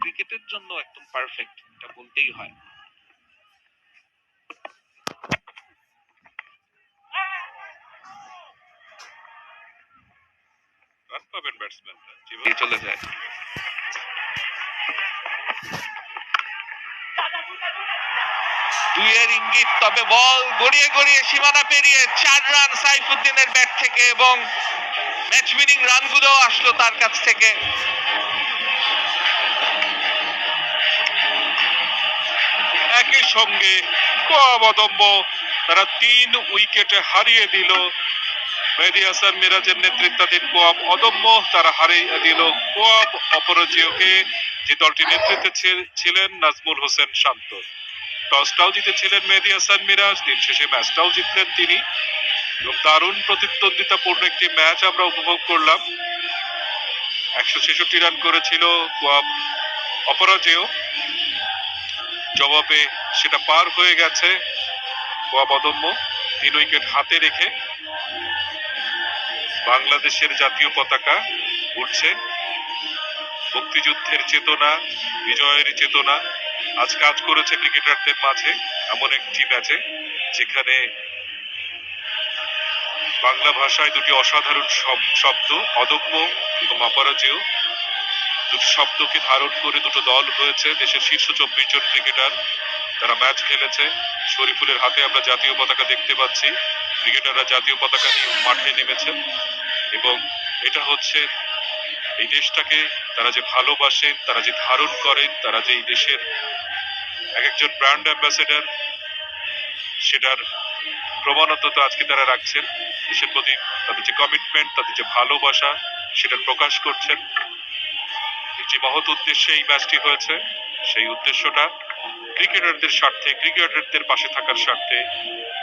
ক্রিকেটের জন্য একদম পারফেক্ট, এটা বলতেই হয়। রান পাবেন ব্যাটসম্যানরা, যেভাবে চলে যায়। দুইয়ের ইঙ্গিত, তবে বল গড়িয়ে গড়িয়ে সীমানা পেরিয়ে 4 রান সাইফুদ্দিনের ব্যাট থেকে, এবং ম্যাচ উইনিং রানগুলো আসলো তার কাছ থেকে। একই সঙ্গে কোয়াব অদম্য, তারা 3 উইকেটে হারিয়ে দিল মেহেদী হাসান মিরাজের নেতৃত্বাধীন কোয়াব অদম্য। তারা হারিয়ে দিল কোয়াব অপরাজেয়কে, যে দলটি নেতৃত্বে ছিলেন নাজমুল হোসেন শান্ত। টসটাও জিতেছিলেন মেহেদী হাসান মিরাজ, দিন শেষে ম্যাচটাও জিতলেন তিনি, এবং দারুণ প্রতিদ্বন্দ্বিতাপূর্ণ একটি ম্যাচ আমরা উপভোগ করলাম। 166 রান করেছিল কোয়াব অপরাজেয়, জবাবে সেটা পার হয়ে গেছে কোয়াব অদম্য। 3 উইকেট হাতে রেখে বাংলাদেশের জাতীয় পতাকা উঠছে। মুক্তিযুদ্ধের চেতনা, বিজয়ের চেতনা আজ কাজ করেছে ক্রিকেটারদের মাঝে এমন একটি ম্যাচে, যেখানে বাংলা ভাষায় দুটি অসাধারণ শব্দ অদম্য এবং অপরাজেয়, দুটি শব্দকে ধারণ করে দুটো দল হয়েছে। দেশের শীর্ষ 24 জন ক্রিকেটার তারা ম্যাচ খেলেছে। শরীফুলের হাতে আমরা জাতীয় পতাকা দেখতে পাচ্ছি, ক্রিকেটাররা জাতীয় পতাকা নিয়ে মাঠে নেমেছেন, এবং এটা হচ্ছে এই দেশটাকে তারা যে ভালোবাসেন, তারা যে ধারণ করেন, তারা যে এই দেশের এক একজন ব্র্যান্ড অ্যাম্বাসেডর, সেটার প্রমাণতা আজকে তারা রাখছেন। দেশের প্রতি তাদের যে কমিটমেন্ট, তাদের যে ভালোবাসা, সেটার প্রকাশ করছেন। যে মহৎ উদ্দেশ্যে এই ম্যাচটি হয়েছে, সেই উদ্দেশ্যটা ক্রিকেটারদের স্বার্থে, ক্রিকেটারদের পাশে থাকার স্বার্থে